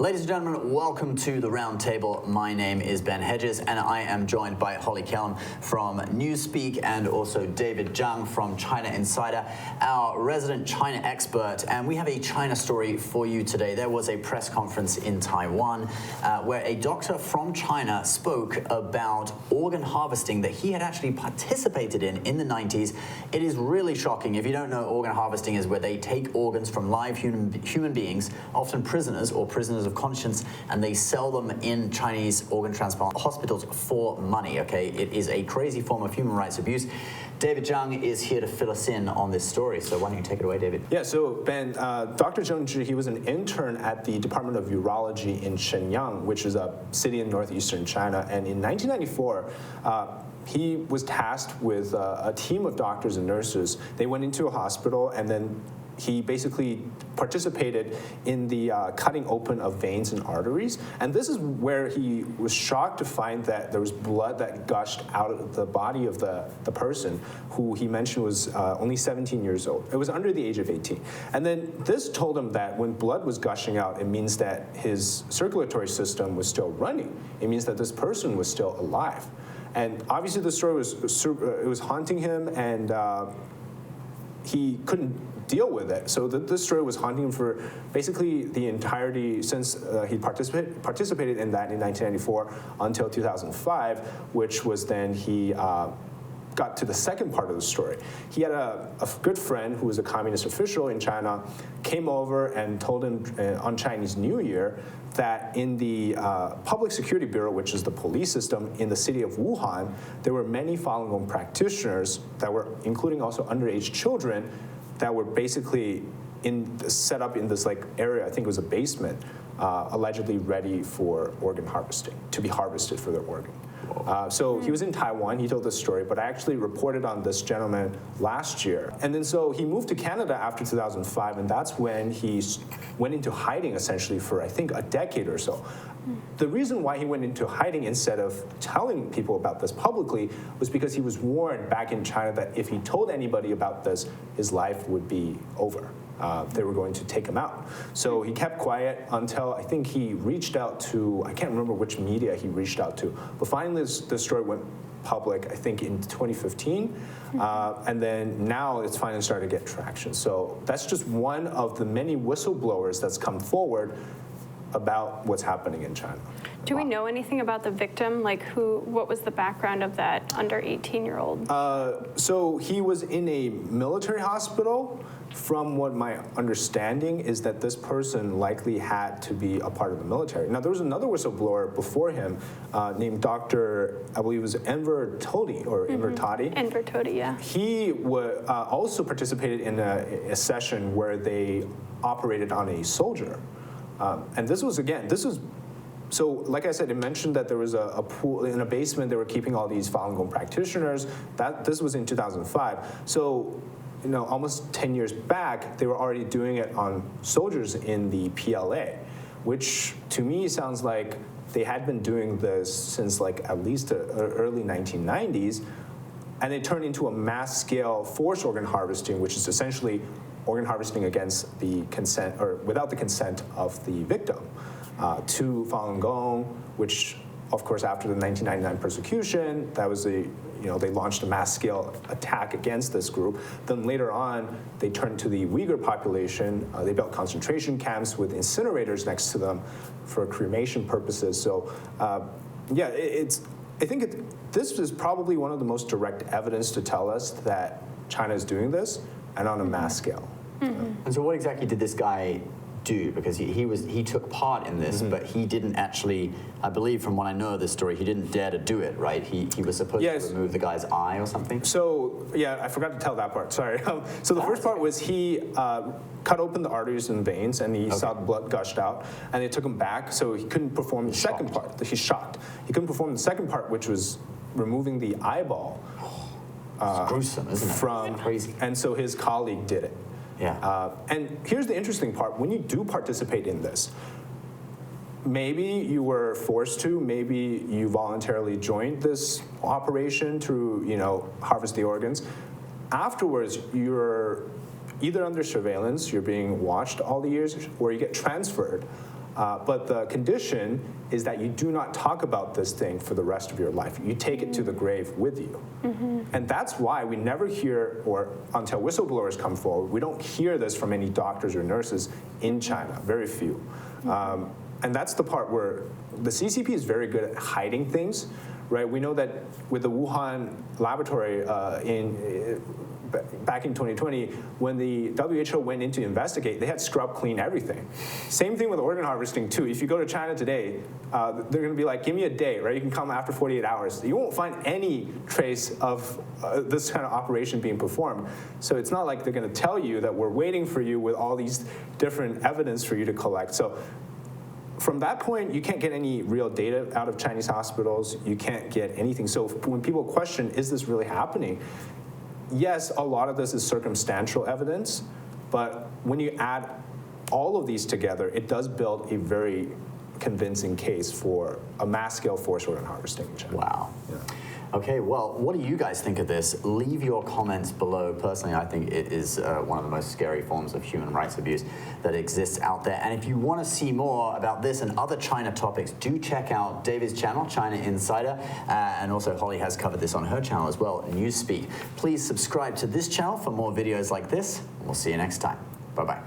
Ladies and gentlemen, welcome to the Roundtable. My name is Ben Hedges, and I am joined by Holly Kellum from Newspeak and also David Zhang from China Insider, our resident China expert. And we have a China story for you today. There was a press conference in Taiwan where a doctor from China spoke about organ harvesting that he had actually participated in the 90s. It is really shocking. If you don't know, organ harvesting is where they take organs from live human beings, often prisoners or prisoners of conscience, and they sell them in Chinese organ transplant hospitals for money, okay? It is a crazy form of human rights abuse. David Zhang is here to fill us in on this story, so why don't you take it away, David? Yeah, so Ben, Dr. Zheng Zhi, he was an intern at the Department of Urology in Shenyang, which is a city in northeastern China, and in 1994, he was tasked with a team of doctors and nurses. They went into a hospital, and then he basically participated in the cutting open of veins and arteries. And this is where he was shocked to find that there was blood that gushed out of the body of the person, who he mentioned was only 17 years old. It was under the age of 18. And then this told him that when blood was gushing out, it means that his circulatory system was still running. It means that this person was still alive. And obviously the story was haunting him, and he couldn't deal with it. So this story was haunting him for basically the entirety since he participated in that in 1994 until 2005, which was then he got to the second part of the story. He had a good friend who was a communist official in China, came over and told him on Chinese New Year that in the Public Security Bureau, which is the police system in the city of Wuhan, there were many Falun Gong practitioners that were, including also underage children, that were basically set up in this area, I think it was a basement, allegedly ready for organ harvesting, to be harvested for their organ. So he was in Taiwan, he told this story, but I actually reported on this gentleman last year. And then so he moved to Canada after 2005, and that's when he went into hiding essentially for, I think, a decade or so. The reason why he went into hiding instead of telling people about this publicly was because he was warned back in China that if he told anybody about this, his life would be over. They were going to take him out. So he kept quiet until I think he reached out to, I can't remember which media he reached out to, but finally this story went public, I think in 2015, and then now it's finally started to get traction. So that's just one of the many whistleblowers that's come forward about what's happening in China. Do we know anything about the victim? What was the background of that under 18-year-old? So he was in a military hospital. From what my understanding is that this person likely had to be a part of the military. Now, there was another whistleblower before him named Dr., I believe it was Enver Todi, or Enver Todi. Enver Todi, yeah. He also participated in a session where they operated on a soldier. And this was, so like I said, it mentioned that there was a pool in a basement. They were keeping all these Falun Gong practitioners. This was in 2005. So, almost 10 years back, they were already doing it on soldiers in the PLA, which to me sounds like they had been doing this since at least the early 1990s, and they turned into a mass-scale forced organ harvesting, which is essentially organ harvesting against the consent, or without the consent of the victim, to Falun Gong, which, of course, after the 1999 persecution, that was they launched a mass-scale attack against this group. Then later on, they turned to the Uyghur population. They built concentration camps with incinerators next to them for cremation purposes. So, I think this is probably one of the most direct evidence to tell us that China is doing this, and on a mass scale. Mm-hmm. And so what exactly did this guy do? Because he took part in this, but he didn't actually, I believe from what I know of this story, he didn't dare to do it, right? He was supposed to remove the guy's eye or something? So, yeah, I forgot to tell that part, sorry. So the first part was he cut open the arteries and veins, and he saw the blood gushed out, and they took him back, so he couldn't perform the second part. He's shocked. He couldn't perform the second part, which was removing the eyeball. It's gruesome, isn't it? Crazy. And so his colleague did it. Yeah. And here's the interesting part. When you do participate in this, maybe you were forced to, maybe you voluntarily joined this operation to, harvest the organs. Afterwards, you're either under surveillance, you're being watched all the years, or you get transferred But the condition is that you do not talk about this thing for the rest of your life. You take it to the grave with you. And that's why we never hear, or until whistleblowers come forward, we don't hear this from any doctors or nurses in China, very few. And that's the part where the CCP is very good at hiding things, right? We know that with the Wuhan laboratory back in 2020, when the WHO went in to investigate, they had scrub clean everything. Same thing with organ harvesting too. If you go to China today, they're going to be like, give me a day, right? You can come after 48 hours. You won't find any trace of this kind of operation being performed. So it's not like they're going to tell you that we're waiting for you with all these different evidence for you to collect. So from that point, you can't get any real data out of Chinese hospitals. You can't get anything. So when people question, is this really happening? Yes, a lot of this is circumstantial evidence, but when you add all of these together, it does build a very convincing case for a mass-scale forced organ harvesting in China. Wow. Yeah. Okay, well, what do you guys think of this? Leave your comments below. Personally, I think it is one of the most scary forms of human rights abuse that exists out there. And if you want to see more about this and other China topics, do check out David's channel, China Insider, and also Holly has covered this on her channel as well, Newspeak. Please subscribe to this channel for more videos like this. We'll see you next time. Bye-bye.